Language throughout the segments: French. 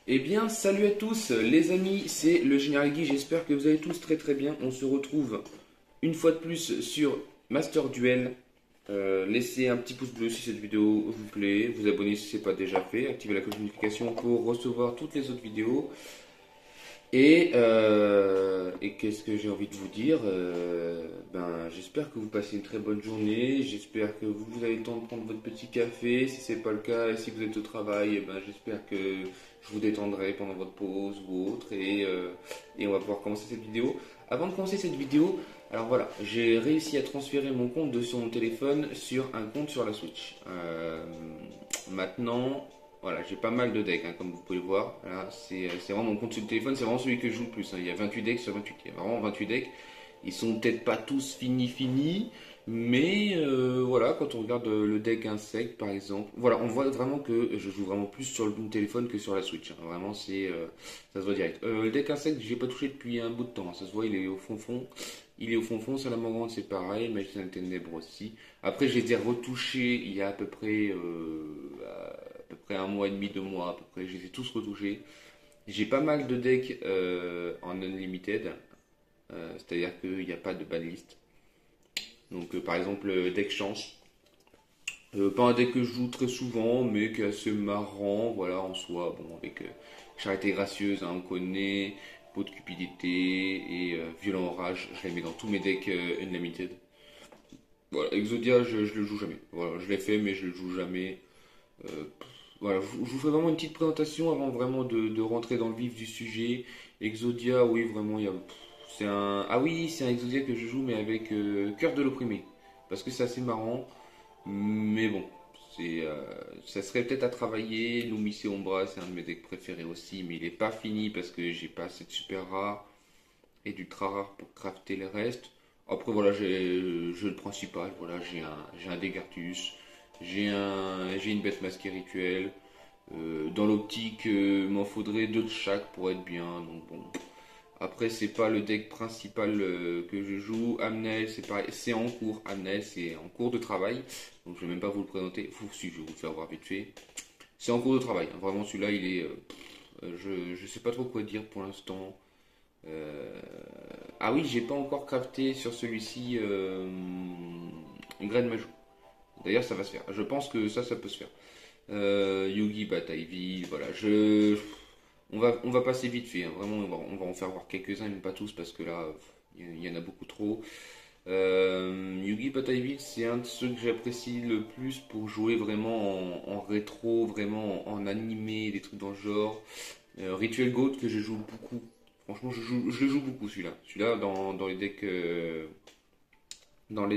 Eh bien, salut à tous les amis, c'est le Général Guy, j'espère que vous allez tous très très bien. On se retrouve une fois de plus sur Master Duel. Laissez un petit pouce bleu si cette vidéo vous plaît, vous abonnez si ce n'est pas déjà fait, activez la cloche de notification pour recevoir toutes les autres vidéos. Et qu'est-ce que j'ai envie de vous dire j'espère que vous passez une très bonne journée. J'espère que vous avez le temps de prendre votre petit café. Si c'est pas le cas et si vous êtes au travail, j'espère que je vous détendrai pendant votre pause ou autre. Et on va pouvoir commencer cette vidéo. Avant de commencer cette vidéo, alors voilà, j'ai réussi à transférer mon compte de sur mon téléphone sur un compte sur la Switch. Maintenant, voilà, j'ai pas mal de decks, hein, comme vous pouvez le voir. Là, c'est vraiment mon compte sur le téléphone, c'est vraiment celui que je joue le plus, hein. Il y a 28 decks sur 28. Il y a vraiment 28 decks. Ils sont peut-être pas tous finis, mais voilà, quand on regarde le deck insecte par exemple, voilà, on voit vraiment que je joue vraiment plus sur le téléphone que sur la Switch, hein. Vraiment, ça se voit direct. Le deck insecte, j'ai pas touché depuis un bout de temps, hein. Ça se voit, il est au fond. Il est au fond, Salamandre c'est pareil, Magicien des Ténèbres aussi. Après, je les ai retouchés il y a à peu près un mois et demi, 2 mois à peu près. Je les ai tous retouchés. J'ai pas mal de decks en unlimited, c'est-à-dire qu'il n'y a pas de banlist. Donc, par exemple, deck chance. Pas un deck que je joue très souvent, mais qui est assez marrant, voilà, en soi. Bon, avec Charité Gracieuse, hein, on connaît, Peau de Cupidité et Violent Orage. Je les mets dans tous mes decks unlimited. Voilà, Exodia, je le joue jamais. Voilà, je l'ai fait, mais je le joue jamais. Euh, voilà, je vous fais vraiment une petite présentation avant vraiment de rentrer dans le vif du sujet. Exodia, oui, vraiment, c'est un. Ah oui, c'est un Exodia que je joue, mais avec Cœur de l'opprimé. Parce que c'est assez marrant. Mais bon, ça serait peut-être à travailler. Lumis et Ombra, c'est un de mes decks préférés aussi, mais il n'est pas fini parce que j'ai pas assez de super rare et d'ultra rare pour crafter les restes. Après, voilà, j'ai le principal. Voilà, j'ai un Degartus, j'ai une bête masquée rituelle. Dans l'optique, m'en faudrait deux de chaque pour être bien. Donc bon. Après, c'est pas le deck principal que je joue. Amnel, c'est pareil, c'est en cours. Amnel, c'est en cours de travail. Donc je vais même pas vous le présenter. Si, je vais vous le faire voir vite fait. C'est en cours de travail, hein. Vraiment, celui-là, il est. Je sais pas trop quoi dire pour l'instant. Euh, Ah oui, j'ai pas encore crafté sur celui-ci une graine majou. D'ailleurs, ça va se faire. Je pense que ça peut se faire. Yugi, Bataille Ville, voilà. On va passer vite fait, hein. Vraiment, on va en faire voir quelques-uns, mais pas tous, parce que là, il y en a beaucoup trop. Yugi Bataille Ville, c'est un de ceux que j'apprécie le plus pour jouer vraiment en rétro, vraiment en animé, des trucs dans le genre. Rituel Goat que je joue beaucoup. Franchement, je le joue beaucoup celui-là. Celui-là, dans les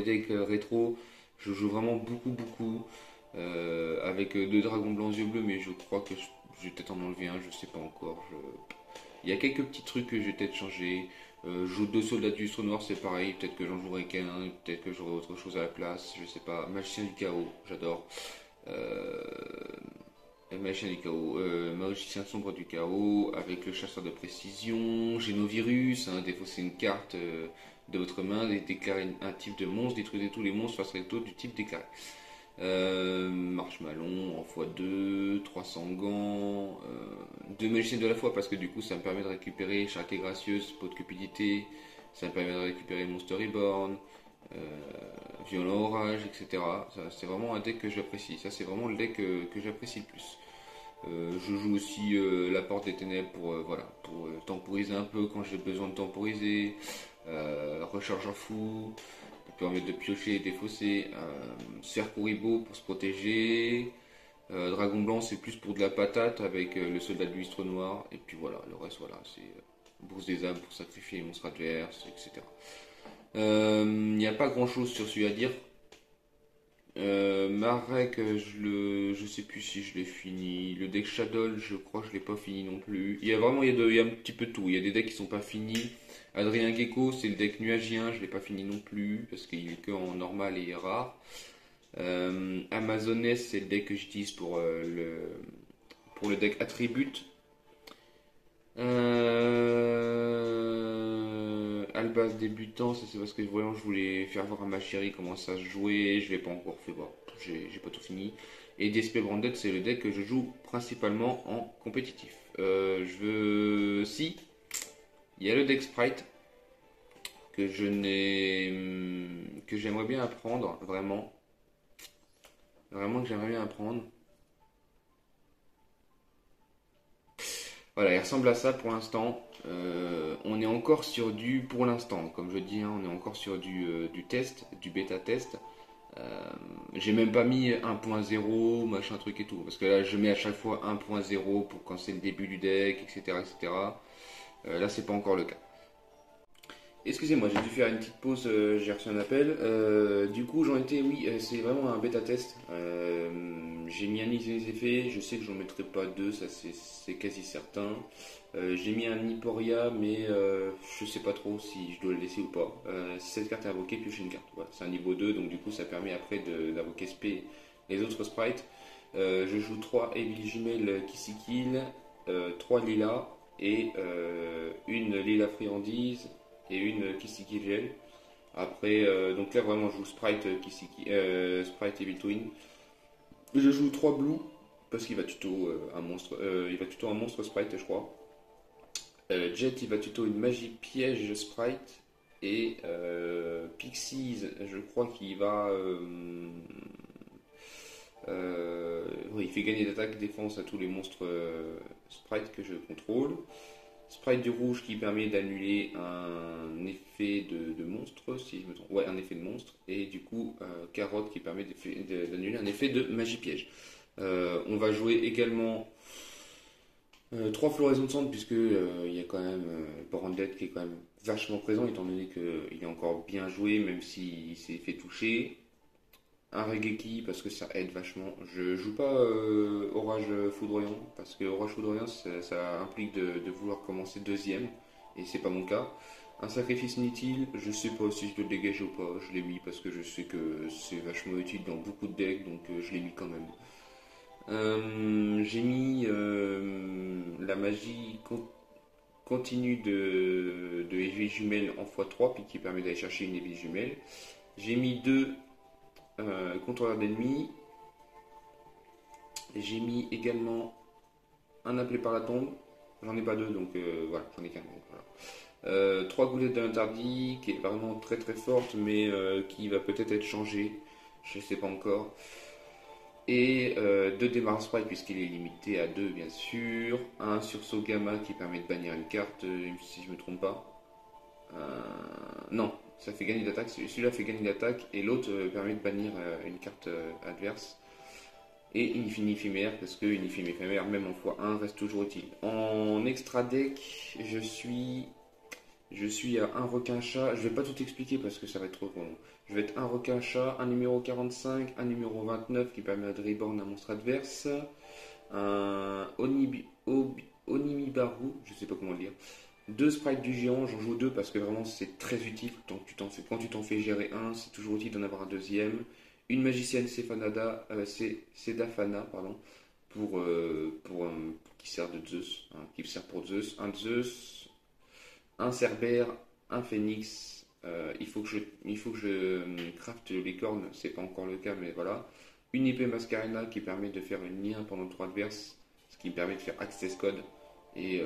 decks rétro, je joue vraiment beaucoup, beaucoup. Avec deux dragons blancs yeux bleus, mais je crois que je vais peut-être en enlever un, je sais pas encore. Il y a quelques petits trucs que je vais peut-être changer. Je joue deux soldats du lustre noir, c'est pareil. Peut-être que j'en jouerai qu'un, peut-être que j'aurai autre chose à la place, je sais pas. Magicien du chaos, j'adore. Euh, Magicien du chaos, magicien sombre du chaos, avec le chasseur de précision, Génovirus, hein, défausser une carte de votre main, déclarer un type de monstre, détruire tous les monstres face recto du type déclaré. Marshmallow en x2, 300 gants, 2 magiciens de la fois parce que du coup ça me permet de récupérer Charité Gracieuse, Peau de Cupidité, ça me permet de récupérer Monster Reborn, euh, Violent Orage, etc. C'est vraiment un deck que j'apprécie, ça c'est vraiment le deck que j'apprécie le plus. Je joue aussi la Porte des Ténèbres voilà, pour temporiser un peu quand j'ai besoin de temporiser, Rechargeur Fou, permettre de piocher et défausser. Cercoribo pour se protéger. Dragon Blanc, c'est plus pour de la patate avec le soldat de l'huître noir. Et puis voilà, le reste, voilà, c'est bourse des âmes pour sacrifier les monstres adverses, etc. Il n'y a pas grand chose sur celui à dire. Marek, je sais plus si je l'ai fini. Le deck Shadow, je crois que je l'ai pas fini non plus. Il y a un petit peu tout. Il y a des decks qui sont pas finis. Adrien Gecko, c'est le deck nuagien, je l'ai pas fini non plus parce qu'il est que en normal et rare. Amazoness, c'est le deck que j'utilise pour le deck Attribute. Albaz débutant, ça c'est parce que vraiment je voulais faire voir à ma chérie comment ça se jouait. Je l'ai pas encore fait voir, j'ai pas tout fini. Et DSP Branded, c'est le deck que je joue principalement en compétitif. Si, il y a le deck Sprite que j'aimerais bien apprendre, vraiment. Vraiment que j'aimerais bien apprendre. Voilà, il ressemble à ça pour l'instant. On est encore sur pour l'instant, comme je dis, hein, on est encore sur du test, du bêta test. J'ai même pas mis 1.0, machin truc et tout. Parce que là, je mets à chaque fois 1.0 pour quand c'est le début du deck, etc. etc. Là, c'est pas encore le cas. Excusez-moi, j'ai dû faire une petite pause, j'ai reçu un appel. Du coup, j'en étais, oui, c'est vraiment un bêta test. J'ai mis un des effets, je sais que j'en mettrai pas deux, ça c'est quasi certain. J'ai mis un Niporia, mais je sais pas trop si je dois le laisser ou pas. Si cette carte est invoquée, piocher une carte. Voilà, c'est un niveau 2, donc du coup, ça permet après d'invoquer SP les autres sprites. Je joue 3 Evil Jumel Kissikil, 3 Lila et une Lila Friandise et une Kisiki Gel. Après, donc là vraiment je joue Sprite Sprite Evil Twin. Je joue 3 Blue parce qu'il va tuto un monstre. Il va tuto un monstre Sprite, je crois. Jet, il va tuto une magie piège Sprite. Et Pixies, je crois qu'il va. Oui, il fait gagner d'attaque, défense à tous les monstres Sprite que je contrôle. Sprite du rouge qui permet d'annuler un effet de monstre, si je me trompe. Ouais, un effet de monstre. Et du coup, carotte qui permet d'annuler un effet de magie piège. On va jouer également 3 floraisons de centre, puisque il y a quand même Branded qui est quand même vachement présent, étant donné qu'il est encore bien joué, même s'il s'est fait toucher. Un Regeki parce que ça aide vachement. Je joue pas Orage Foudroyant parce que Orage Foudroyant ça implique de vouloir commencer deuxième et c'est pas mon cas. Un sacrifice inutile, je sais pas si je dois le dégager ou pas. Je l'ai mis parce que je sais que c'est vachement utile dans beaucoup de decks donc je l'ai mis quand même. J'ai mis la magie continue de Evie Jumelle en x3 puis qui permet d'aller chercher une Evie Jumelle. J'ai mis deux contrôleur d'ennemis. J'ai mis également un appelé par la tombe. J'en ai pas deux, donc voilà, j'en ai qu'un. Voilà. 3 goulettes de l'interdit, qui est vraiment très très forte, mais qui va peut-être être changée. Je sais pas encore. Et 2 démarrage sprite, puisqu'il est limité à 2, bien sûr. Un sursaut gamma qui permet de bannir une carte, si je me trompe pas. Non, ça fait gagner d'attaque. Celui-là fait gagner d'attaque et l'autre permet de bannir une carte adverse. Et une éphémère, parce que une éphémère, même en x1, reste toujours utile. En extra deck, je suis à un requin-chat. Je vais pas tout expliquer parce que ça va être trop long. Je vais être un requin-chat, un numéro 45, un numéro 29 qui permet de reborn un monstre adverse, un Onimibaru, je sais pas comment le dire. 2 sprites du géant, j'en joue 2 parce que vraiment c'est très utile. Quand tu t'en fais gérer un, c'est toujours utile d'en avoir un deuxième. Une magicienne Sedafana, pardon, qui sert de Zeus, hein, qui sert pour Zeus. Un Zeus, un Cerbère, un Phénix. Il faut que je crafte les cornes, c'est pas encore le cas, mais voilà. Une épée Mascarena qui permet de faire une lien pendant le tour adverse, ce qui me permet de faire Access Code. Et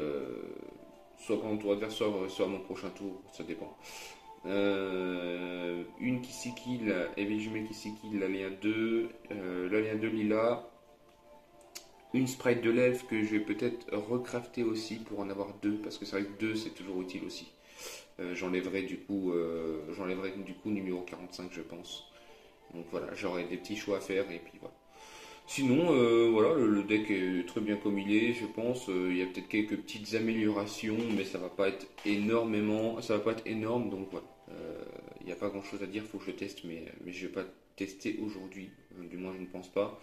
soit pendant le tour adverse, soit à mon prochain tour, ça dépend. Une Kissikil, Evil Jumel Kissikil, l'alien 2, l'alien 2 Lila. Une sprite de l'elfe que je vais peut-être recrafter aussi pour en avoir 2, parce que c'est vrai que 2 c'est toujours utile aussi. J'enlèverai du coup numéro 45 je pense. Donc voilà, j'aurai des petits choix à faire et puis voilà. Sinon, voilà, le deck est très bien comme il est, je pense. Il y a peut-être quelques petites améliorations, mais ça va pas être énorme, donc voilà. Il n'y a pas grand-chose à dire, il faut que je le teste, mais je vais pas tester aujourd'hui, du moins je ne pense pas.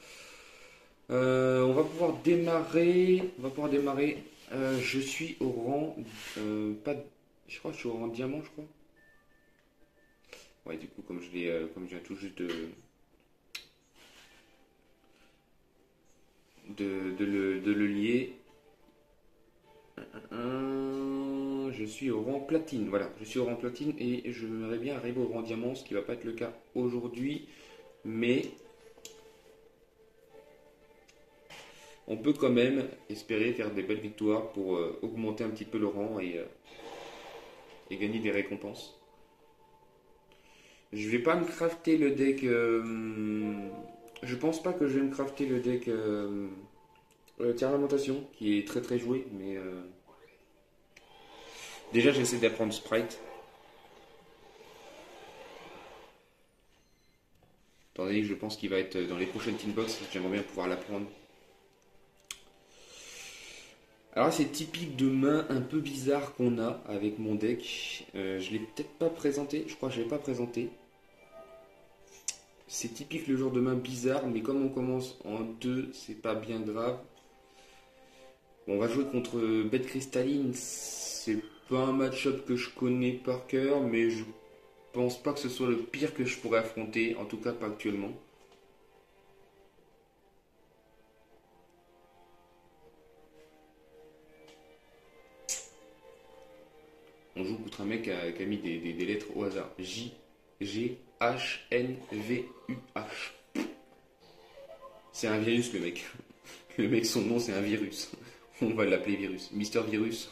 On va pouvoir démarrer. Je suis au rang, je crois que je suis au rang diamant, je crois. Ouais, du coup, comme je viens tout juste de le lier. Je suis au rang platine, voilà, je suis au rang platine et je m'aimerais bien arriver au rang diamant, ce qui va pas être le cas aujourd'hui, mais on peut quand même espérer faire des belles victoires pour augmenter un petit peu le rang et gagner des récompenses. Je vais pas me crafter le deck. Je pense pas que je vais me crafter le deck Terre Lamentation, qui est très très joué, mais déjà j'essaie d'apprendre Sprite. Étant donné que je pense qu'il va être dans les prochaines Teambox, j'aimerais bien pouvoir l'apprendre. Alors c'est typique de main un peu bizarre qu'on a avec mon deck. Je l'ai peut-être pas présenté, je crois que je l'ai pas présenté. C'est typique le genre de main bizarre, mais comme on commence en 2, c'est pas bien grave. On va jouer contre Bête Cristalline, c'est pas un match-up que je connais par cœur, mais je pense pas que ce soit le pire que je pourrais affronter, en tout cas pas actuellement. On joue contre un mec qui a mis des lettres au hasard. J, G, H, N, V, U, H. C'est un virus le mec. Le mec, son nom c'est un virus. On va l'appeler virus. Mister Virus.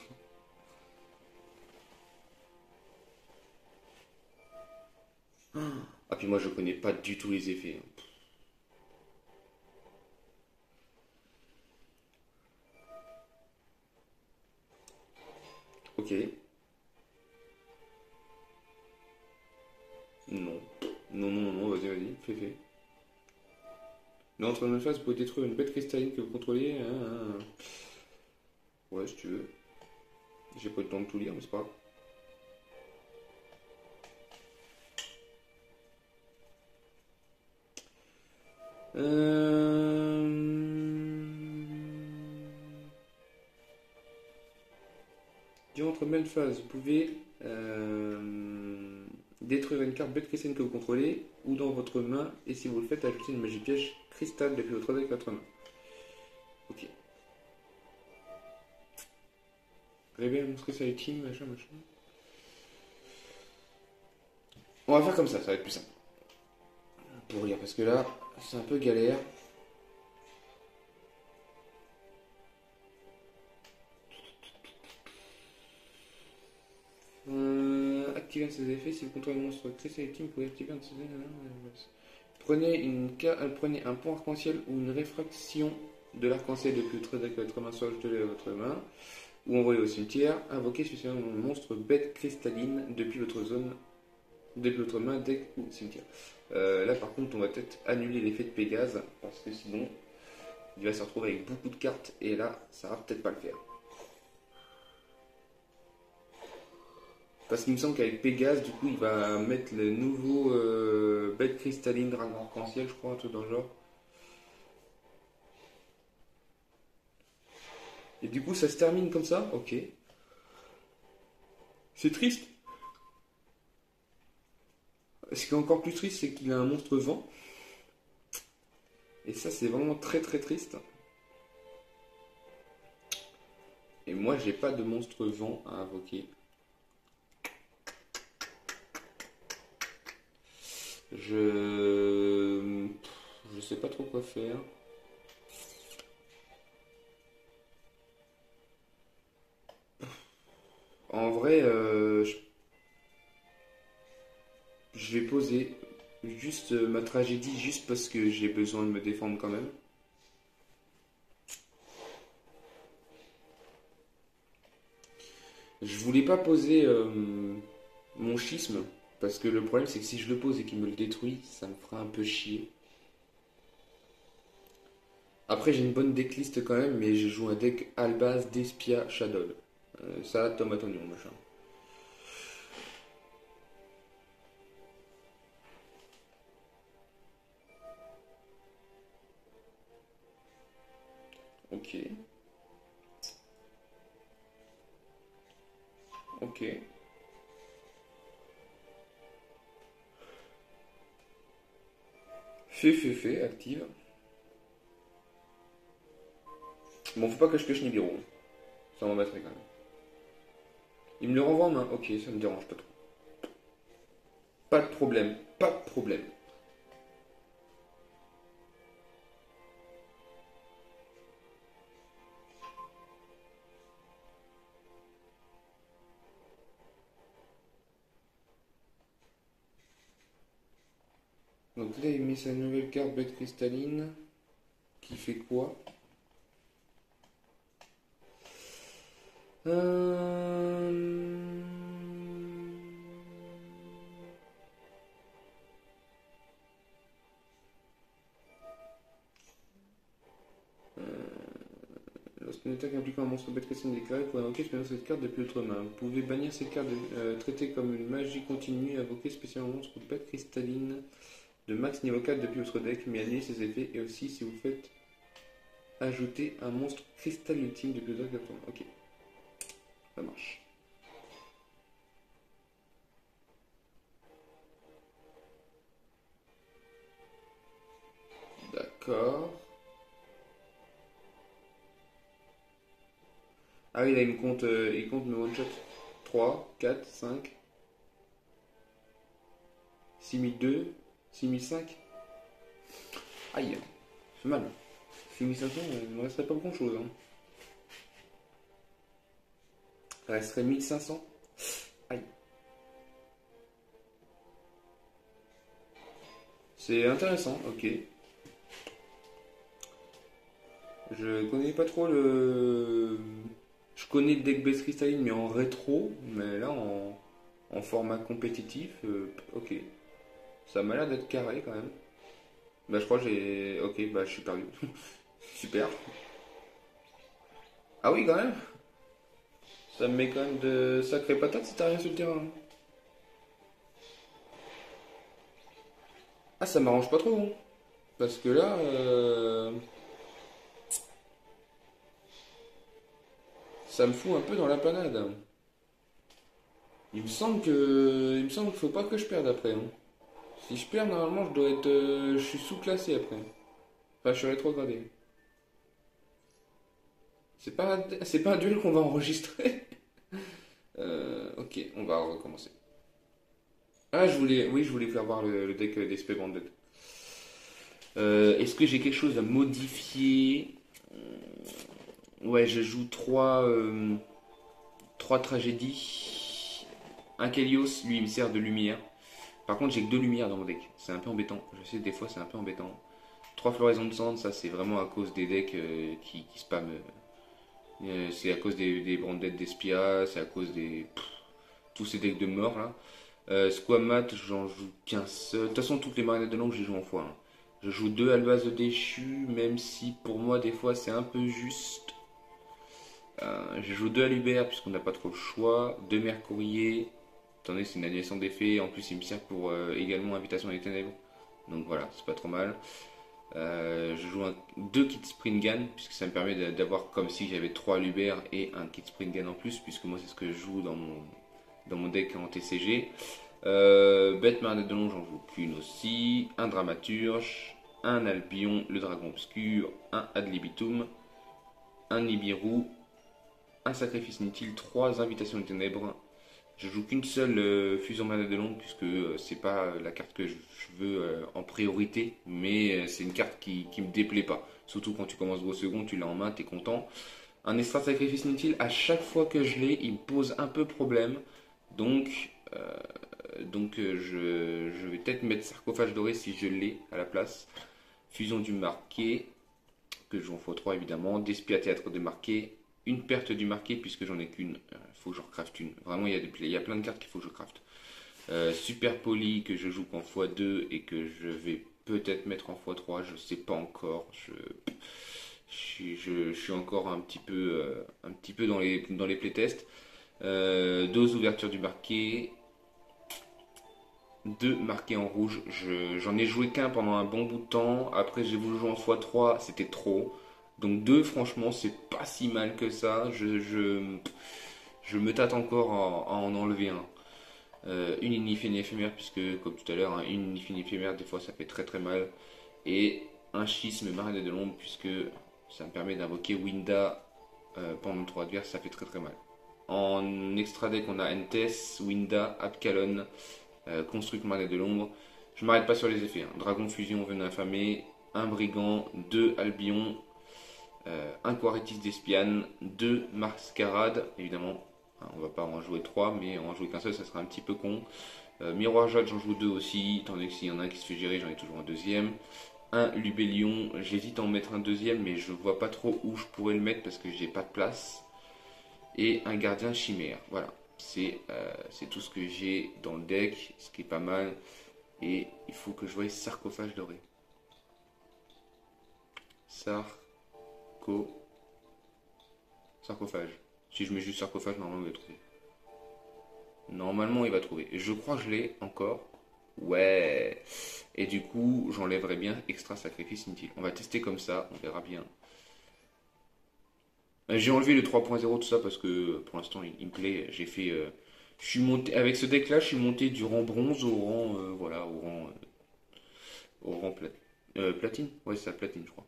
Ah puis moi je connais pas du tout les effets. Ok. Non. Non, non, non, vas-y, vas-y, fais. Dans votre même phase, vous pouvez détruire une bête cristalline que vous contrôlez. Ouais, si tu veux. J'ai pas le temps de tout lire, mais c'est pas grave. Durant votre même phase, vous pouvez détruire une carte bête cristalline que vous contrôlez ou dans votre main, et si vous le faites, ajouter une magie piège cristal depuis votre deck à votre main. Ok. Réveille un monstre sur les teams, machin. On va faire comme ça va être plus simple. Pour rire, parce que là, c'est un peu galère. Activer un de ses effets, si vous contrôlez un monstre cristal team, vous pouvez activer un de ses effets. Prenez un point arc-en-ciel ou une réfraction de l'arc-en-ciel depuis votre deck à votre main, soit jetez-le à votre main, ou envoyez au cimetière. Invoquez spécialement un monstre bête cristalline depuis votre zone, depuis votre main, deck ou cimetière. Là par contre, on va peut-être annuler l'effet de Pégase, parce que sinon, il va se retrouver avec beaucoup de cartes, et là, ça va peut-être pas le faire. Parce qu'il me semble qu'avec Pégase, du coup, il va mettre le nouveau bête cristalline dragon arc-en-ciel, je crois, un truc dans le genre. Et du coup, ça se termine comme ça. Ok. C'est triste. Ce qui est encore plus triste, c'est qu'il a un monstre vent. Et ça, c'est vraiment très très triste. Et moi, j'ai pas de monstre vent à invoquer. Je sais pas trop quoi faire. En vrai, je vais poser juste ma tragédie juste parce que j'ai besoin de me défendre quand même. Je voulais pas poser mon schisme parce que le problème c'est que si je le pose et qu'il me le détruit, ça me fera un peu chier. Après j'ai une bonne decklist quand même, mais je joue un deck Albaz, Despia, Shadow. Ça, tomate oignon, machin. Ok. Ok. Fait, active. Bon, faut pas que je pioche Nibiru. Ça m'embêterait quand même. Il me le renvoie en main. Ok, ça me dérange pas trop. Pas de problème, pas de problème. Donc là, il met sa nouvelle carte bête cristalline. Qui fait quoi? Euh... Lorsqu'une attaque impliquant un monstre bête cristalline déclaré, vous pouvez invoquer spécialement cette carte depuis votre main. Vous pouvez bannir cette carte traitée comme une magie continue et invoquer spécialement un monstre bête cristalline de max niveau 4 depuis votre deck, mais annuler ses effets, et aussi si vous faites ajouter un monstre cristal ultime depuis le deck. Ok, ça marche. D'accord. Ah oui, là il compte mes one-shot. 3, 4, 5, 6002, 6005. Aïe, c'est mal. 6500, il ne me resterait pas grand chose. Hein. Il resterait 1500. Aïe. C'est intéressant, ok. Je connais pas trop le. Je connais le deck base cristalline, mais en rétro. Mais là, en format compétitif, ok. Ça m'a l'air d'être carré quand même. Bah, je crois que j'ai. Ok, bah, je suis perdu. Super. Ah oui, quand même. Ça me met quand même de sacrées patates si t'as rien sur le terrain. Ah, ça m'arrange pas trop. Hein. Parce que là, ça me fout un peu dans la panade. Il me semble qu'il faut pas que je perde après. Hein. Si je perds, normalement, je dois être, je suis sous-classé après. Enfin, je suis rétrogradé. C'est pas un duel qu'on va enregistrer. Ok, on va recommencer. Ah, oui, je voulais faire voir le deck d'SP Branded. Est-ce que j'ai quelque chose à modifier? Ouais, je joue trois tragédies. Un Kelios, lui, il me sert de lumière. Par contre, j'ai que deux lumières dans mon deck. C'est un peu embêtant. Je sais, des fois, c'est un peu embêtant. Trois floraisons de cendres, ça, c'est vraiment à cause des decks qui spamment. C'est à cause des Branded d'Espia, c'est à cause tous ces decks de mort là. Squamat, j'en joue qu'un seul. De toute façon, toutes les marionnettes de langue, je les joue en fois. Hein. Je joue deux Albaz de déchu, même si pour moi, des fois, c'est un peu juste. Je joue deux Alubert, puisqu'on n'a pas trop le choix. Deux Mercourier. Attendez, c'est une annulation d'effet. En plus, il me sert pour également Invitation des Ténèbres. Donc voilà, c'est pas trop mal. Je joue deux kits Springan, puisque ça me permet d'avoir comme si j'avais trois Alubert et un kit Springan en plus, puisque moi, c'est ce que je joue dans mon deck en TCG. Bête Marnette de Long, j'en joue qu'une aussi. Un Dramaturge, un Albion, le Dragon Obscur, un Ad Libitum, un Nibiru, un Sacrifice Inutile, trois Invitations des Ténèbres. Je joue qu'une seule Fusion Marnette de Long, puisque c'est pas la carte que je veux en priorité, mais c'est une carte qui me déplaît pas. Surtout quand tu commences gros second, tu l'as en main, t'es content. Un extra sacrifice inutile, à chaque fois que je l'ai, il me pose un peu problème. Donc, je vais peut-être mettre sarcophage doré si je l'ai à la place. Fusion du marqué, que je joue en x3 évidemment. D'espia théâtre de marqué. Une perte du marqué puisque j'en ai qu'une. Il faut que je recrafte une. Vraiment, il y a plein de cartes qu'il faut que je crafte. Super poli que je joue qu'en x2 et que je vais peut-être mettre en x3. Je sais pas encore. Je suis encore un petit peu dans les playtests. Deux ouvertures du marqué. Deux marqués en rouge. J'en ai joué qu'un pendant un bon bout de temps. Après, j'ai voulu jouer en x3, c'était trop. Donc deux, franchement, c'est pas si mal que ça. Je me tâte encore à en enlever un. Une infinie éphémère, puisque, comme tout à l'heure, hein, une infinie éphémère, des fois, ça fait très très mal. Et un schisme marine de l'ombre, puisque ça me permet d'invoquer Winda pendant 3 adverse, ça fait très très mal. En extra deck, on a Entes, Winda, Abkalon. Construct Marionnettes de l'ombre. Je m'arrête pas sur les effets. Hein. Dragon Fusion, Venin Affamé, un Brigand, deux Albion, un Quaretis d'Espiane, deux Mascarade, évidemment. Hein, on va pas en jouer trois, mais en jouer qu'un seul, ça serait un petit peu con. Miroir Jade, j'en joue deux aussi, tandis que s'il y en a un qui se fait gérer, j'en ai toujours un deuxième. Un Lubellion, j'hésite à en mettre un deuxième, mais je vois pas trop où je pourrais le mettre parce que j'ai pas de place. Et un gardien chimère, voilà. C'est tout ce que j'ai dans le deck, ce qui est pas mal. Et il faut que je voie sarcophage doré. Sarcophage. Si je mets juste sarcophage, normalement il va trouver. Normalement il va trouver. Je crois que je l'ai encore. Ouais. Et du coup, j'enlèverai bien extra sacrifice inutile. On va tester comme ça, on verra bien. J'ai enlevé le 3.0 tout ça parce que pour l'instant il me plaît. J'ai fait. Je suis monté avec ce deck là, je suis monté du rang bronze au rang voilà au rang platine. Ouais, c'est ça, platine je crois.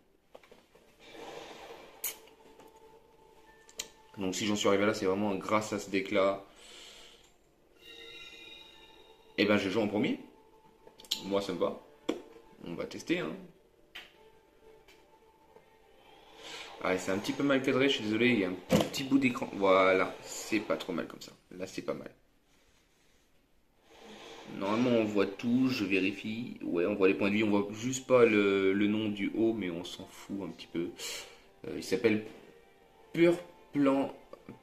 Donc si j'en suis arrivé là, c'est vraiment grâce à ce deck là. Et ben je joue en premier. Moi ça me va. On va tester hein. Ah, c'est un petit peu mal cadré, je suis désolé, il y a un petit bout d'écran. Voilà, c'est pas trop mal comme ça. Là, c'est pas mal. Normalement, on voit tout, je vérifie. Ouais, on voit les points de vie, on voit juste pas le nom du haut, mais on s'en fout un petit peu. Il s'appelle Purple,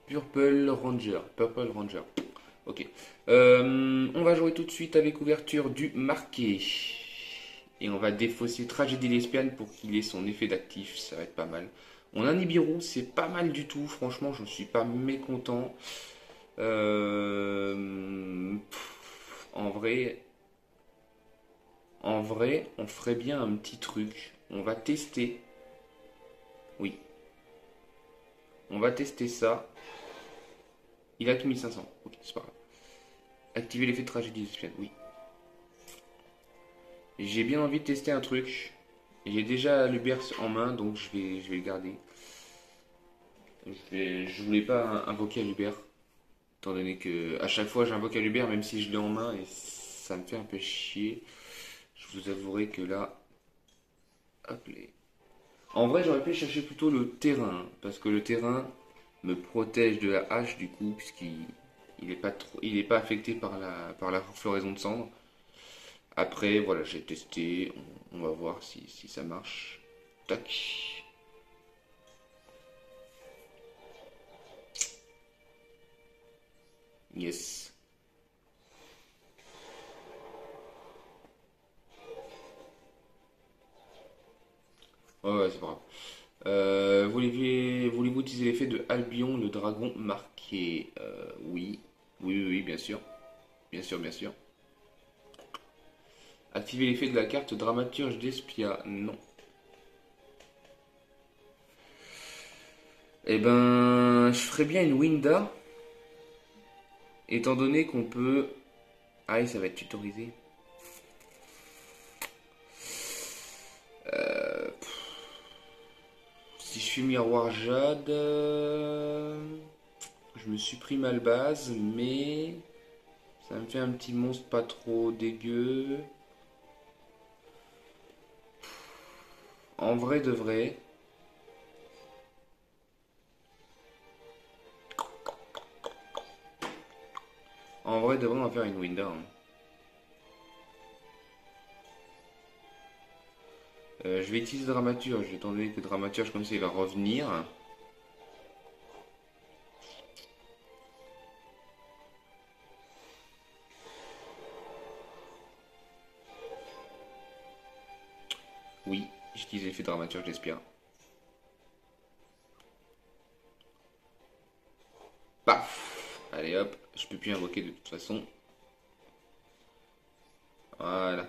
Purple Ranger. Purple Ranger. Ok. On va jouer tout de suite avec ouverture du marqué. Et on va défausser Tragédie Lesbienne pour qu'il ait son effet d'actif, ça va être pas mal. On a Nibiru, c'est pas mal du tout, franchement, je ne suis pas mécontent. En vrai, on ferait bien un petit truc. On va tester. Oui, on va tester ça. Il a que 1500. Ok, c'est pas grave. Activer l'effet de tragédie lesbienne, oui. J'ai bien envie de tester un truc. J'ai déjà le berce en main, donc je vais le garder. Je voulais pas invoquer Hubert, étant donné que à chaque fois j'invoque Hubert, même si je l'ai en main, et ça me fait un peu chier. Je vous avouerai que là, hop les. En vrai, j'aurais pu chercher plutôt le terrain, parce que le terrain me protège de la hache du coup, puisqu'il est pas trop, il est pas affecté par la floraison de cendres. Après, voilà, j'ai testé, on va voir si ça marche. Tac. Yes. Ouais, c'est pas grave. Voulez-vous utiliser l'effet de Albion, le dragon marqué? Oui. Oui, bien sûr. Bien sûr, bien sûr. Activer l'effet de la carte Dramaturge d'Espia? Non. Eh ben, je ferais bien une Winda, étant donné qu'on peut... Ah, ça va être tutorisé. Si je fais Miroir Jade... Je me supprime à la base, mais... Ça me fait un petit monstre pas trop dégueu. En vrai de vrai... En vrai de vrai, on va faire une Winda. Hein. Je vais utiliser Dramaturge, étant donné que Dramaturge comme ça il va revenir. Oui, j'utilise l'effet Dramaturge d'Espia. Paf! Allez hop, je peux plus invoquer de toute façon. Voilà.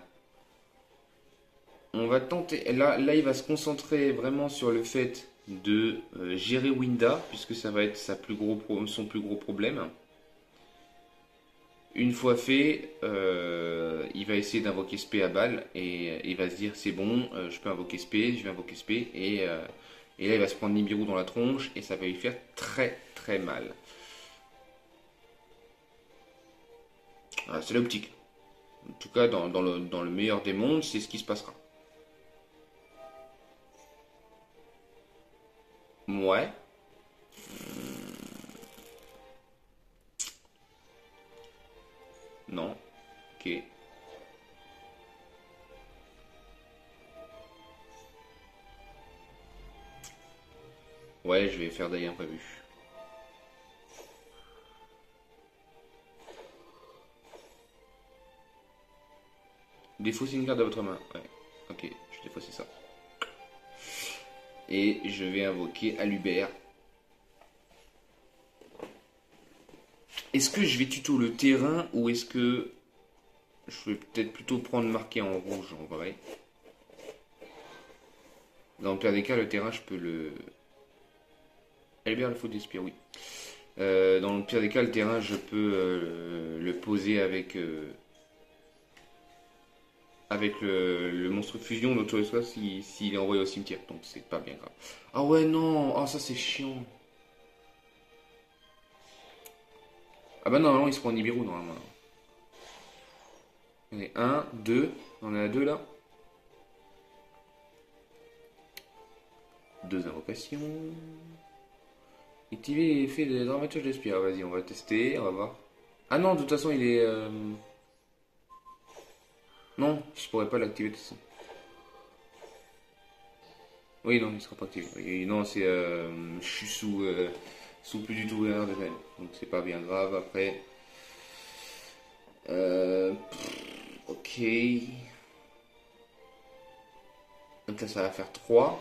On va tenter. Là, il va se concentrer vraiment sur le fait de gérer Winda, puisque ça va être son plus gros problème. Une fois fait, il va essayer d'invoquer SP à balle et il va se dire c'est bon, je peux invoquer SP, je vais invoquer SP et là il va se prendre Nibiru dans la tronche et ça va lui faire très très mal. Voilà, c'est l'optique. En tout cas, dans le meilleur des mondes, c'est ce qui se passera. Ouais. Non. Ok. Ouais, je vais faire d'ailleurs imprévu. Défaussez une carte de votre main. Ouais. Ok, je défausse ça. Et je vais invoquer Alubert. Est-ce que je vais tuto le terrain ou est-ce que je vais peut-être plutôt prendre marqué en rouge en vrai. Dans le pire des cas, le terrain, je peux le... Alubert, le faux d'esprit, oui. Dans le pire des cas, le terrain, je peux le poser avec le monstre fusion d'auto s'il est envoyé au cimetière. Donc c'est pas bien grave. Ah ouais, non. Ah, ça c'est chiant. Ah bah non, normalement il se prend Nibiru normalement. Il y en a un, deux. On en a deux là. Deux invocations. Activer l'effet de dramaturge d'esprit. Vas-y, on va tester, on va voir. Ah non, de toute façon il est... Non, je pourrais pas l'activer de toute façon. Oui, non, il sera pas activé. Oui, non, c'est... je suis sous plus du tout l'air de veine. Donc c'est pas bien grave après. Ok. Donc là ça va faire 3.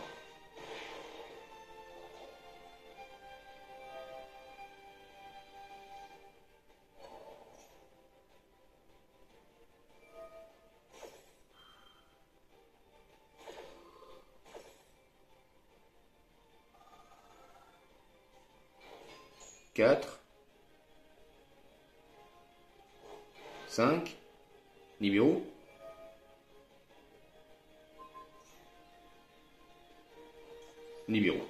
Quatre. 5. Nibiru. Nibiru.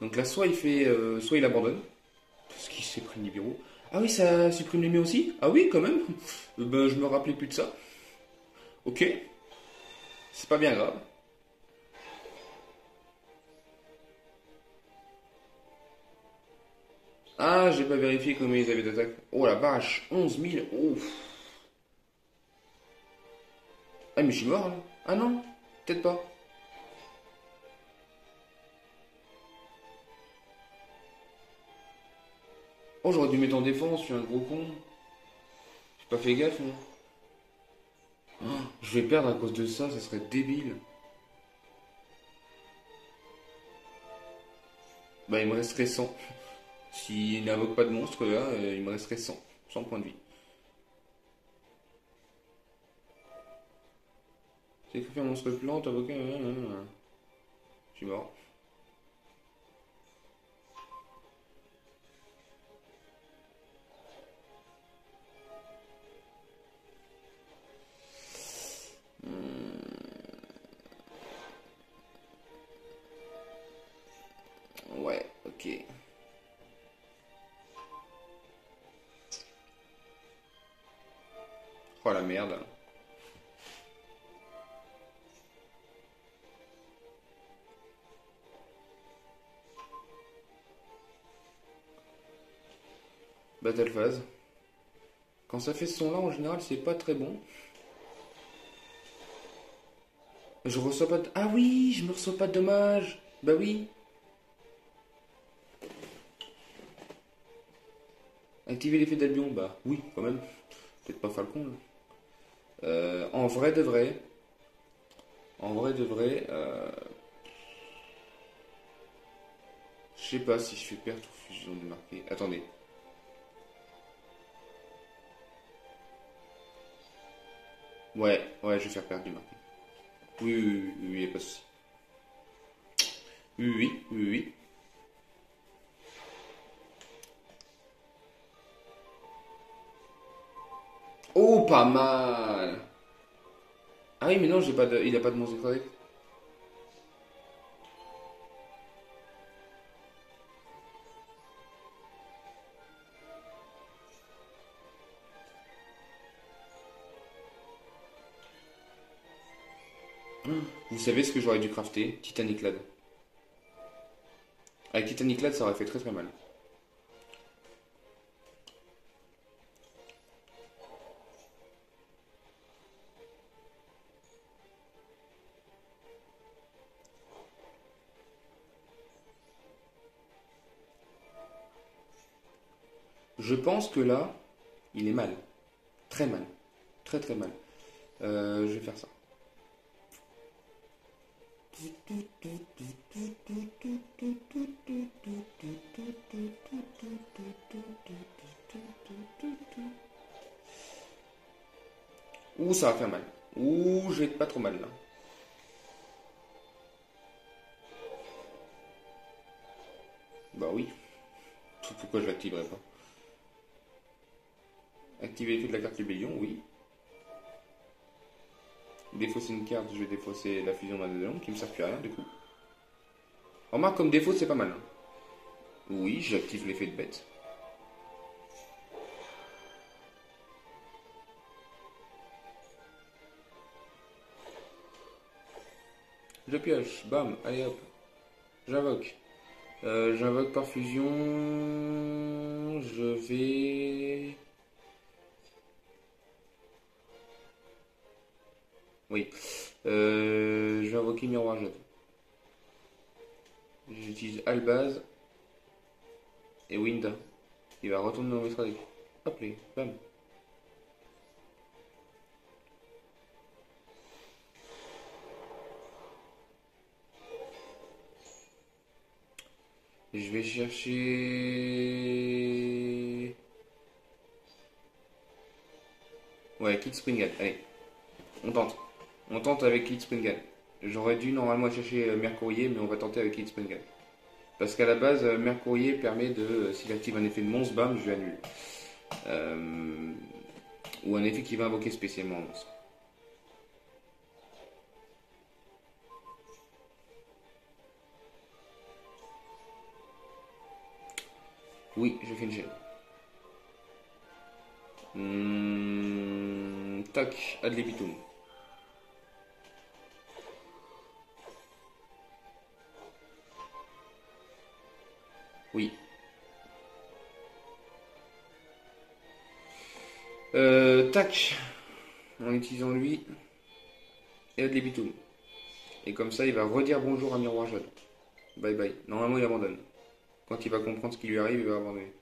Donc là soit il fait... soit il abandonne. Parce qu'il s'est pris Nibiru. Ah oui, ça supprime les miens aussi. Ah oui, quand même. Ben je me rappelais plus de ça. Ok. C'est pas bien grave. Ah, j'ai pas vérifié combien ils avaient d'attaque. Oh la vache, 11 000. Ouf. Ah, mais je suis mort là. Ah non, peut-être pas. Oh, j'aurais dû mettre en défense, je suis un gros con. J'ai pas fait gaffe, moi. Oh, je vais perdre à cause de ça, ça serait débile. Bah, il me resterait 100. S'il n'invoque pas de monstre, là, il me resterait 100. 100 points de vie. J'ai écrit un monstre plante, invoqué. Je suis mort. Ouais, ok. Oh la merde. Battle phase. Quand ça fait ce son là, en général, c'est pas très bon. Je reçois pas de... Ah oui, je me reçois pas de dommages. Bah oui. Activer l'effet d'Albion, bah oui, quand même. Peut-être pas Falcon là. En vrai de vrai. En vrai de vrai. Je sais pas si je fais perte ou fusion de marqué. Attendez. Ouais, ouais, je vais faire perdre du marqué. Oui, oui, oui, oui, oui, y a pas de souci. Oui, oui, oui, oui. Oh, pas mal. Ah oui, mais non, j'ai pas de... il a pas de monstre avec. Vous savez ce que j'aurais dû crafter? Titanic Lad. Avec Titanic Lad, ça aurait fait très très mal. Je pense que là, il est mal. Très mal. Très très mal. Je vais faire ça. Ouh, ça va faire mal. Ouh, je vais être pas trop mal là. Bah oui. Pourquoi je l'activerai pas? Activer l'effet de la carte rébellion, oui. Défausser une carte, je vais défausser la fusion d'un qui me sert plus à rien du coup. Remarque, comme défaut, c'est pas mal, hein. Oui, j'active l'effet de bête. Je pioche, bam, allez hop. J'invoque. J'invoque par fusion. Je vais. Oui. Je vais invoquer Miroir Jade. J'utilise Albaz et Wind. Il va retourner dans mes stratégies. Hop, les, bam. Je vais chercher. Ouais, Kid Springal. Allez, on tente. On tente avec Kid Springal. J'aurais dû normalement chercher Mercourier, mais on va tenter avec Kid Springal. Parce qu'à la base, Mercourier permet de, s'il active un effet de monstre, bam, je lui annule. Ou un effet qui va invoquer spécialement un monstre. Oui, je fais une gemme. Tac, ad libitum. Oui. Tac, en utilisant lui et ad libitum. Et comme ça, il va redire bonjour à Miroir Jade. Bye bye. Normalement, il abandonne. Quand il va comprendre ce qui lui arrive, il va abandonner.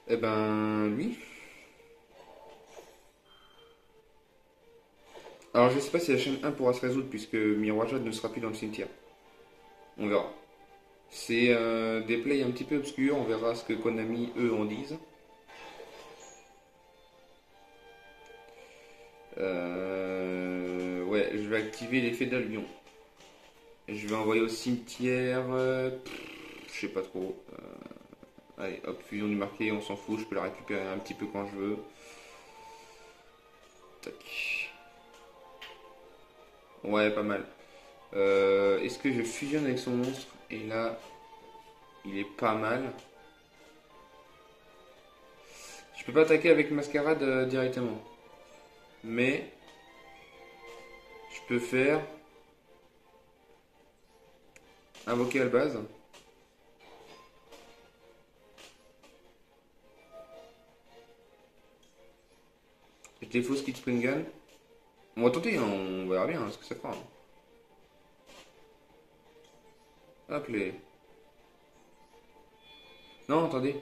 Eh ben, lui. Alors, je sais pas si la chaîne 1 pourra se résoudre puisque Miroir Jade ne sera plus dans le cimetière. On verra. C'est des plays un petit peu obscurs, on verra ce que Konami, eux, en disent. Ouais, je vais activer l'effet d'Albion. Je vais envoyer au cimetière. Je sais pas trop. Allez, hop, fusion du marqué, on s'en fout, je peux la récupérer un petit peu quand je veux. Tac. Ouais, pas mal. Est-ce que je fusionne avec son monstre? Et là, il est pas mal. Je peux pas attaquer avec Mascarade directement. Mais je peux faire invoquer Albaz. Je défausse Kid Springan. On va tenter, hein, on verra bien ce que ça fera. Hop les. Non, attendez.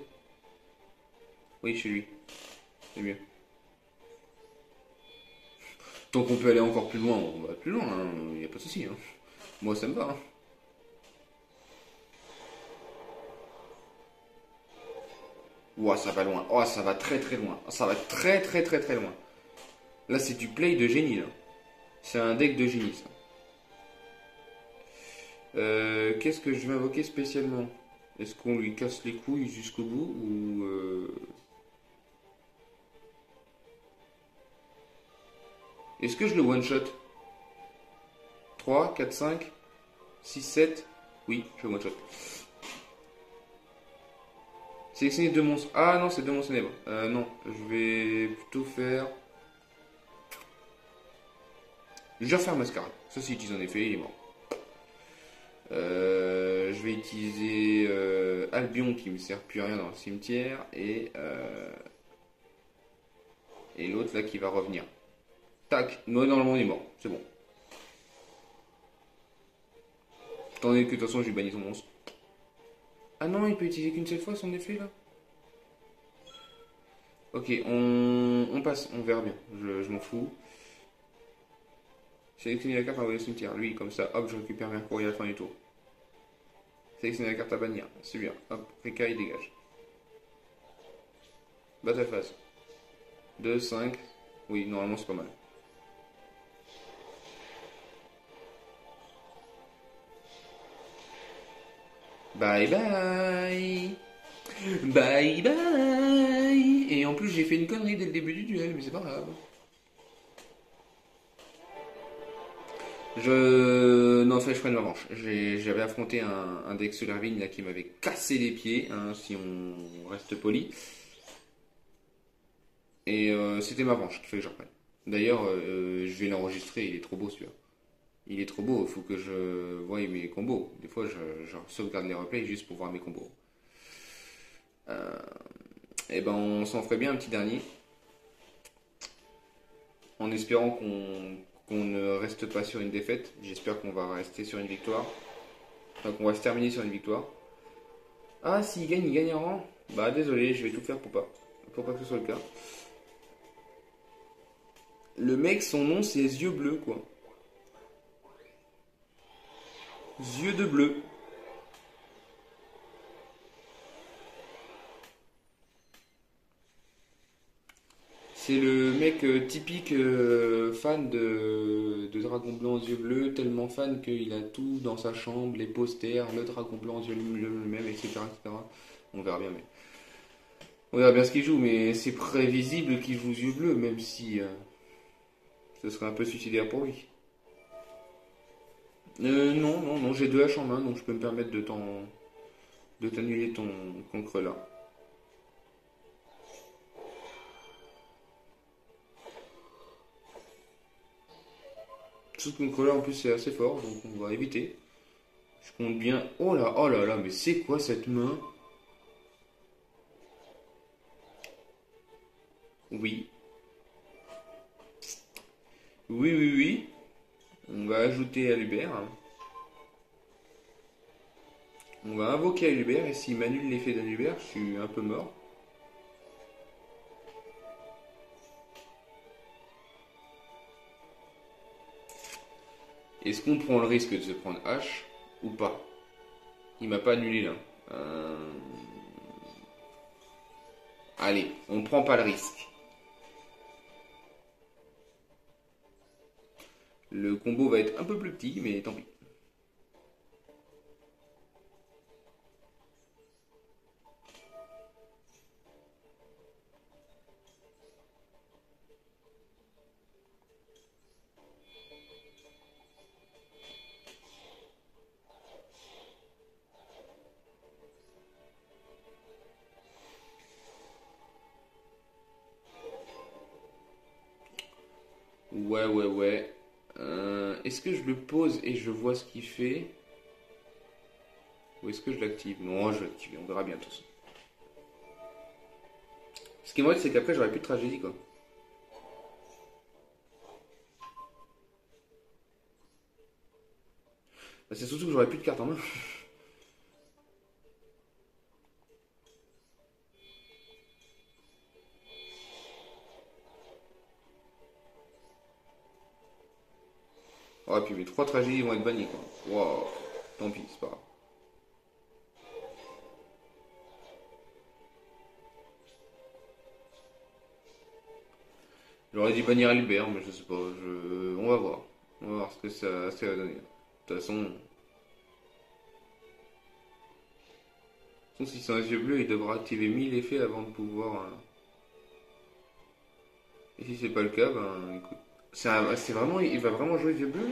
Oui, chez lui. C'est mieux. Tant qu'on peut aller encore plus loin, on va plus loin, il n'y a pas de souci. Hein. Moi, ça me va. Hein. Ouah, ça va loin. Oh, ça va très très loin. Ça va très très très très loin. Là, c'est du play de génie. Là. C'est un deck de génie, ça. Qu'est-ce que je vais invoquer spécialement? Est-ce qu'on lui casse les couilles jusqu'au bout ou est-ce que je le one-shot? 3, 4, 5, 6, 7. Oui, je le one-shot. Sélectionner deux monstres. Ah non, c'est deux monstres ténèbres. Non, je vais plutôt faire. Je vais refaire Mascarade. Ça, si utilise en effet, il est mort. je vais utiliser Albion qui me sert plus à rien dans le cimetière et l'autre là qui va revenir. Tac, moi normalement il est mort, c'est bon. Attendez que de toute façon j'ai banni son monstre. Ah non, il peut utiliser qu'une seule fois son effet là. Ok, on passe, on verra bien, je m'en fous. Sélectionnez la carte à envoyer au cimetière, lui comme ça, hop, je récupère Mercury à la fin du tour. Sélectionnez la carte à bannir, c'est bien, hop, Reka il dégage. Battle phase. 2, 5, oui, normalement c'est pas mal. Bye bye. Bye bye. Et en plus j'ai fait une connerie dès le début du duel, mais c'est pas grave. Non, ça je ferai une revanche. J'avais affronté un deck Solarvine là qui m'avait cassé les pieds, hein, si on reste poli. Et c'était ma revanche qu'il fallait que je reprenne. D'ailleurs, je vais l'enregistrer, il est trop beau celui-là. Il est trop beau, il faut que je voie mes combos. Des fois, je sauvegarde les replays juste pour voir mes combos. Et ben, on s'en ferait bien un petit dernier. En espérant qu'on ne reste pas sur une défaite. J'espère qu'on va rester sur une victoire. Enfin, qu'on va se terminer sur une victoire. Ah, s'il gagne, il gagne un rang. Bah, désolé, je vais tout faire pour pas que ce soit le cas. Le mec, son nom, c'est Yeux Bleus, quoi. Yeux de bleu. C'est le mec typique fan de Dragon Blanc aux yeux bleus, tellement fan qu'il a tout dans sa chambre, les posters, le Dragon Blanc aux yeux bleus lui-même, etc., etc. On verra bien, mais on verra bien ce qu'il joue, mais c'est prévisible qu'il joue aux yeux bleus, même si ce serait un peu suicidaire pour lui. Non, non, non, j'ai deux haches en main, donc je peux me permettre de t'annuler ton concre là. Ce concre là en plus c'est assez fort, donc on va éviter. Je compte bien. Oh là là, mais c'est quoi cette main? Oui. Oui, oui, oui. On va ajouter Alubert. On va invoquer Alubert et s'il m'annule l'effet d'Alubert, je suis un peu mort. Est-ce qu'on prend le risque de se prendre H ou pas? Il m'a pas annulé là. Allez, on prend pas le risque. Le combo va être un peu plus petit, mais tant pis. Ouais, ouais, ouais. Est-ce que je le pose et je vois ce qu'il fait? Ou est-ce que je l'active? Non, je l'active, on verra bien tous. Ce qui est vrai, c'est qu'après, j'aurai plus de tragédie, quoi. Bah, c'est surtout que j'aurai plus de cartes en main. Oh, et puis mes trois tragédies vont être bannies, quoi. Waouh. Tant pis, c'est pas grave. J'aurais dû bannir Albert, mais je sais pas. On va voir. On va voir ce que ça va donner. De toute façon, si c'est un yeux bleu, il devra activer 1000 effets avant de pouvoir. Et si c'est pas le cas, ben écoute. C'est vraiment. Il va vraiment jouer yeux bleus?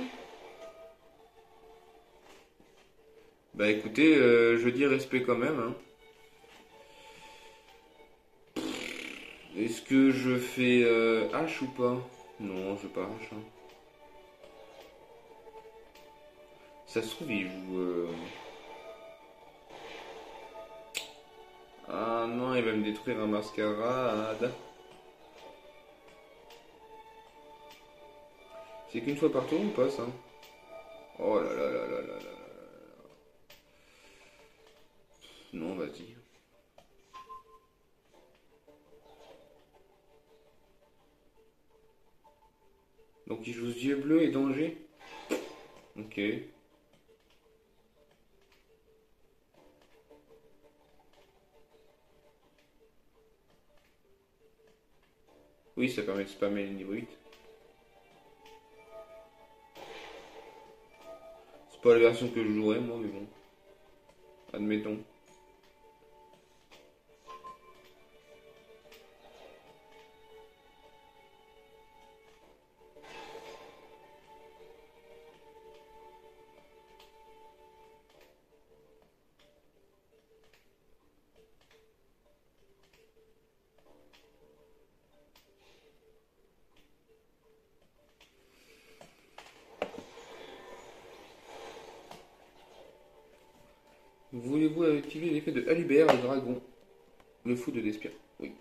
Bah écoutez, je dis respect quand même, hein. Est-ce que je fais H ou pas? Non, je veux pas H, hein. Ça se trouve, il joue. Ah non, il va me détruire un mascarade. C'est qu'une fois par tour ou pas ça? Oh là là là là là là. Non, vas-y. Donc il joue yeux bleus et danger? Ok. Oui, ça permet de spammer le niveau 8. C'est pas la version que je jouerais moi, mais bon. Admettons. Voulez-vous activer l'effet de Alibert, le dragon? Le fou de Despia. Oui.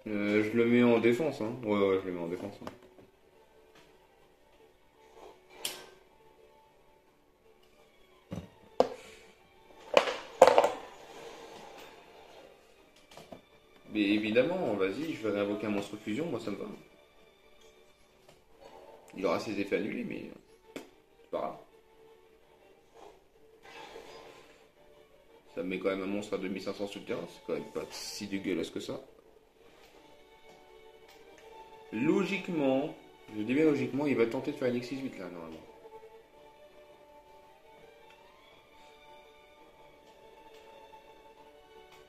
Je le mets en défense, hein. Ouais, ouais, je le mets en défense, hein. Mais évidemment, vas-y, je vais réinvoquer un monstre fusion, moi ça me va. Il aura ses effets annulés, mais c'est pas grave. Ça me met quand même un monstre à 2500 sur le terrain, c'est quand même pas si dégueulasse que ça. Logiquement, je dis bien logiquement, il va tenter de faire une X68 là, normalement.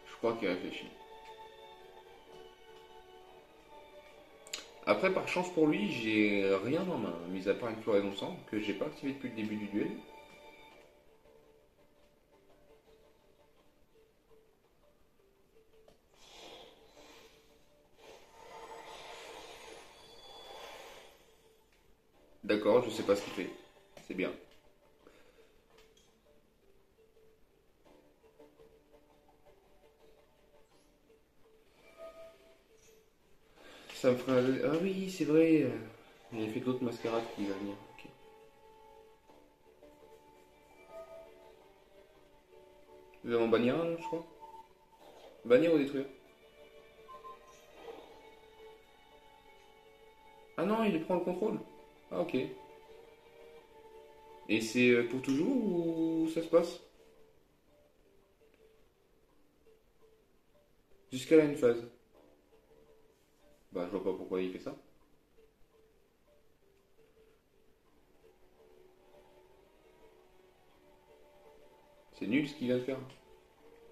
Je crois qu'il réfléchit. Après, par chance pour lui, j'ai rien en main, mis à part une floraison de sang que j'ai pas activé depuis le début du duel. D'accord, je sais pas ce qu'il fait. C'est bien. Ça me fera. Ah oui, c'est vrai. J'ai fait d'autres mascarades qui va venir. Ok. Vous allez en bannir un, je crois. Bannir ou détruire? Ah non, il prend le contrôle. Ah ok. Et c'est pour toujours ou ça se passe? Jusqu'à la une phase. Bah, je vois pas pourquoi il fait ça. C'est nul ce qu'il vient de faire.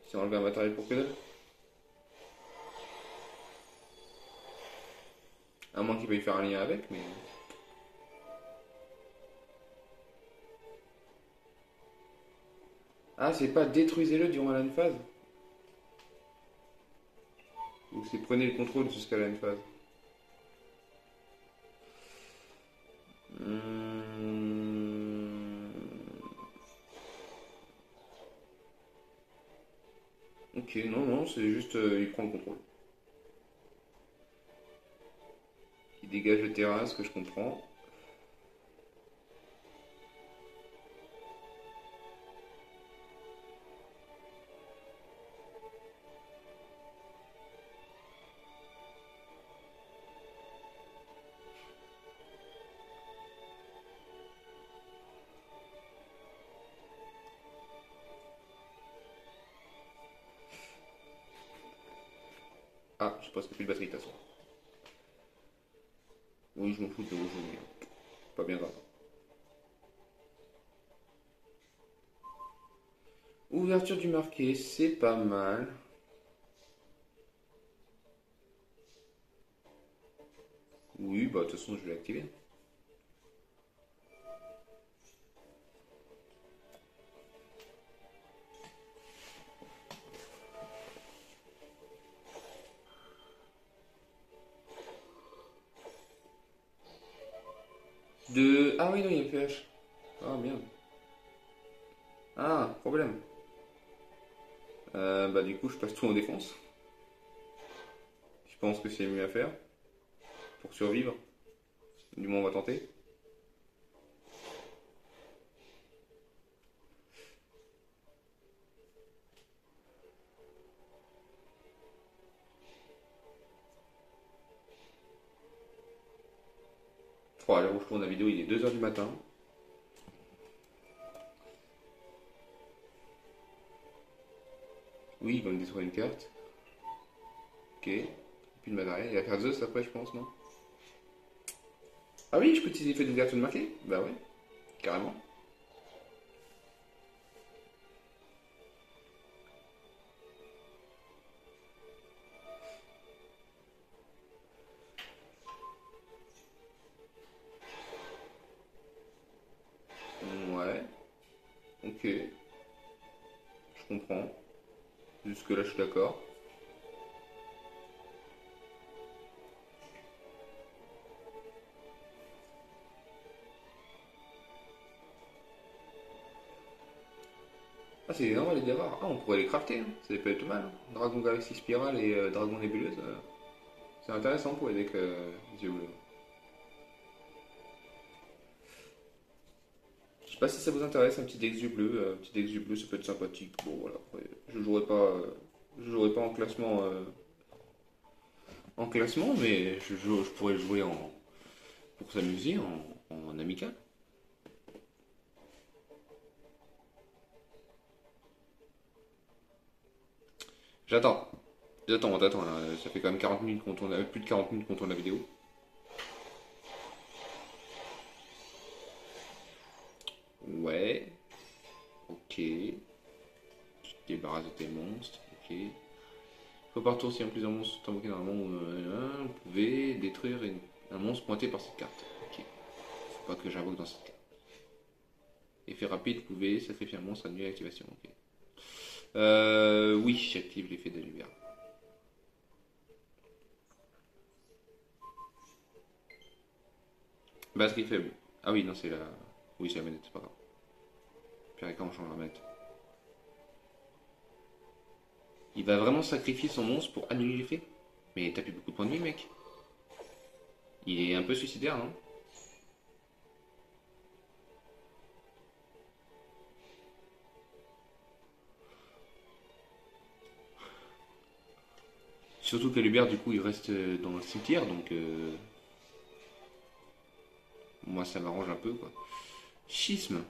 C'est enlever un matériel pour que dalle. À moins qu'il veuille faire un lien avec, mais. Ah, c'est pas détruisez-le durant la phase. Ou c'est prenez le contrôle jusqu'à la phase. Hum... Ok, non, non, c'est juste il prend le contrôle. Il dégage le terrain, ce que je comprends. Ah, j'ai presque plus de batterie de toute façon. Oui, je m'en fous de l'eau, je mets. Pas bien grave. Ouverture du marqué, c'est pas mal. Oui, bah de toute façon, je vais l'activer. De. Ah oui, non, il y a PH. Ah merde. Ah, problème. Bah du coup, je passe tout en défense. Je pense que c'est mieux à faire pour survivre. Du moins, on va tenter. Oh, à l'heure où je tourne la vidéo, il est 2 heures du matin. Oui, il va me détruire une carte. Ok. Puis de matériel. Il va faire Zeus après, je pense, non? Ah oui, je peux utiliser l'effet de ouverture de marqué? Bah ouais, carrément. Ouais, ok, je comprends. Jusque-là, je suis d'accord. Ah, c'est énorme les rares. Ah, on pourrait les crafter, hein. Ça peut être mal, hein. Dragon Galaxy Spiral et Dragon Nébuleuse. C'est intéressant pour les decks yeux bleus. Je sais pas si ça vous intéresse, un petit deck yeux bleus. Un petit deck yeux bleus, ça peut être sympathique. Bon, voilà. Après, je jouerai pas en classement, mais je pourrais jouer pour s'amuser en amical. J'attends. J'attends, là. Ça fait quand même 40 minutes qu'on tourne, plus de 40 minutes qu'on tourne la vidéo. Ouais, ok. Tu te débarrasses de tes monstres, ok. Faut par tour, si un plusieurs monstres sont invoqués dans un monde, vous pouvez détruire un monstre pointé par cette carte. Ok. Faut pas que j'invoque dans cette carte. Effet rapide, vous pouvez sacrifier un monstre, annuler l'activation, ok. Oui, j'active l'effet de lumière. Batterie faible. Ah oui, non, c'est la. Oui, c'est la manette, c'est pas grave. Puis quand on change la manette. Il va vraiment sacrifier son monstre pour annuler l'effet? Mais t'as plus beaucoup de points de vie, mec. Il est un peu suicidaire, non? Surtout que Hubert, du coup, il reste dans le cimetière, donc moi, ça m'arrange un peu, quoi. Schisme.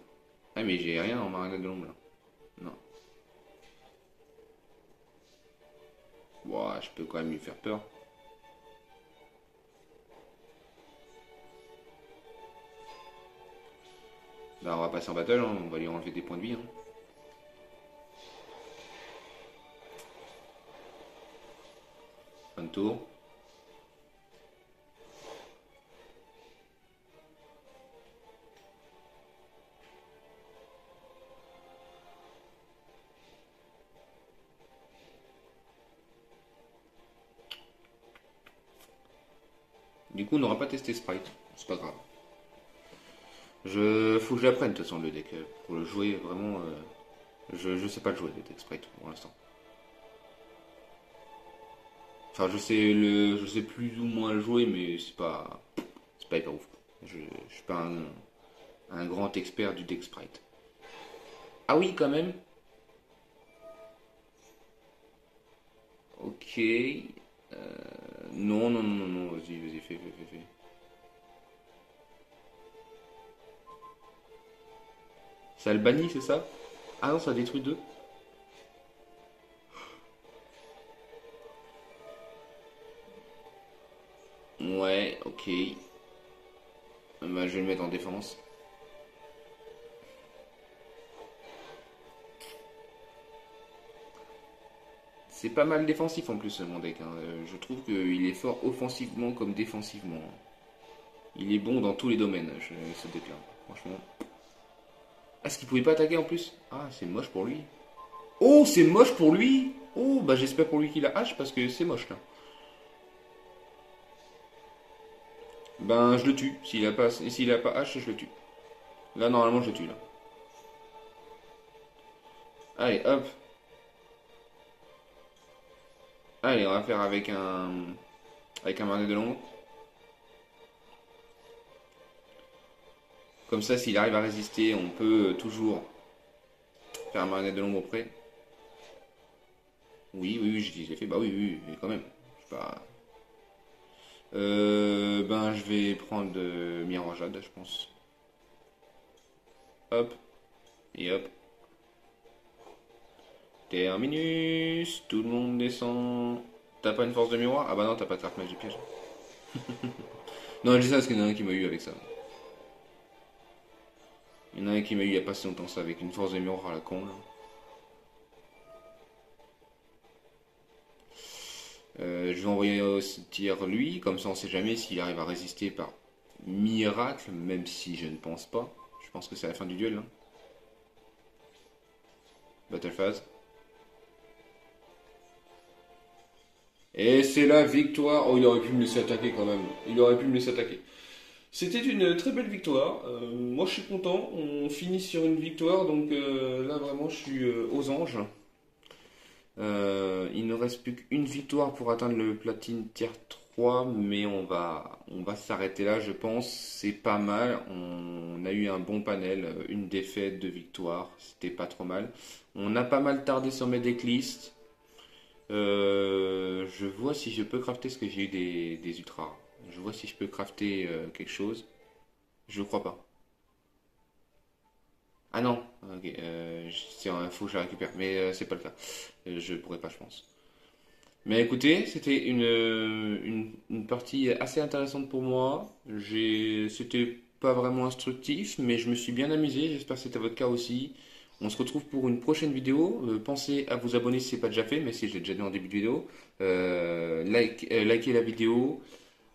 Ah, mais j'ai rien en marionnette de l'ombre, là. Non. Ouah, je peux quand même lui faire peur. Bah, on va passer en battle, hein. On va lui enlever des points de vie, hein. Fin de tour. Du coup, on n'aura pas testé Sprite. C'est pas grave. Faut que je l'apprenne, de toute façon, le deck. Pour le jouer, vraiment, je sais pas le jouer, le deck Sprite, pour l'instant. Enfin, je sais plus ou moins le jouer, mais c'est pas hyper ouf. Je suis pas un grand expert du deck Sprite. Ah oui, quand même. Ok. Non, non, non, non, non, vas-y, fais. Ça le bannit, c'est ça? Ah non, ça détruit deux. Ouais, ok. Bah, je vais le mettre en défense. C'est pas mal défensif en plus, mon deck, hein. Je trouve qu'il est fort offensivement comme défensivement. Il est bon dans tous les domaines, ce deck-là. Franchement. Ah, est-ce qu'il pouvait pas attaquer en plus? Ah, c'est moche pour lui. Oh, c'est moche pour lui! Oh, bah j'espère pour lui qu'il a H parce que c'est moche là. Ben, je le tue. S'il a pas H, je le tue. Là, normalement, je le tue là. Allez, hop. Allez, on va faire avec un marnet de l'ombre. Comme ça, s'il arrive à résister, on peut toujours faire un marnet de l'ombre auprès. Oui, oui, oui, je l'ai fait. Bah oui, oui, oui, quand même. Je sais pas. Ben, je vais prendre Miroir Jade, je pense. Hop, et hop. Terminus, tout le monde descend. T'as pas une force de miroir? Ah bah non, t'as pas de carte magie piège. Non, je dis ça parce qu'il y en a un qui m'a eu avec ça. Il y en a un qui m'a eu il y a pas si longtemps ça, avec une force de miroir à la con là. Je vais envoyer aussi tir lui, comme ça on sait jamais s'il arrive à résister par miracle, même si je ne pense pas. Je pense que c'est la fin du duel là. Battle phase. Et c'est la victoire. Oh, il aurait pu me laisser attaquer quand même. Il aurait pu me laisser attaquer. C'était une très belle victoire. Moi, je suis content. On finit sur une victoire. Donc là, vraiment, je suis aux anges. Il ne reste plus qu'une victoire pour atteindre le platine tier 3. Mais on va s'arrêter là, je pense. C'est pas mal. On a eu un bon panel. Une défaite, deux victoires. C'était pas trop mal. On a pas mal tardé sur mes decklists. Je vois si je peux crafter, ce que j'ai eu des ultras. Je vois si je peux crafter quelque chose. Je crois pas. Ah non, ok, c'est un faux, je la récupère, mais c'est pas le cas. Je pourrais pas, je pense. Mais écoutez, c'était une partie assez intéressante pour moi. C'était pas vraiment instructif, mais je me suis bien amusé. J'espère que c'était votre cas aussi. On se retrouve pour une prochaine vidéo. Pensez à vous abonner si ce n'est pas déjà fait, mais si je l'ai déjà dit en début de vidéo. Likez la vidéo,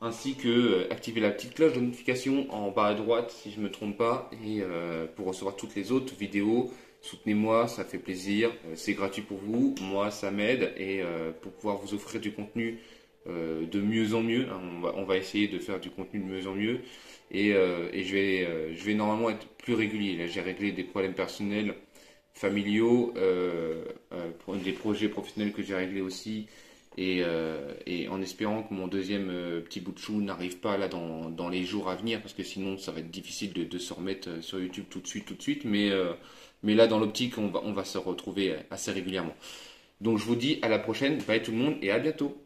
ainsi que activer la petite cloche de notification en bas à droite si je ne me trompe pas, et pour recevoir toutes les autres vidéos. Soutenez-moi, ça fait plaisir, c'est gratuit pour vous, moi ça m'aide, et pour pouvoir vous offrir du contenu de mieux en mieux, hein, on va essayer de faire du contenu de mieux en mieux, et je vais normalement être plus régulier. Là j'ai réglé des problèmes personnels, familiaux, pour des projets professionnels que j'ai réglés aussi, et en espérant que mon deuxième petit bout de chou n'arrive pas là dans les jours à venir, parce que sinon ça va être difficile de se remettre sur YouTube tout de suite, mais là dans l'optique on va se retrouver assez régulièrement. Donc je vous dis à la prochaine, bye tout le monde et à bientôt.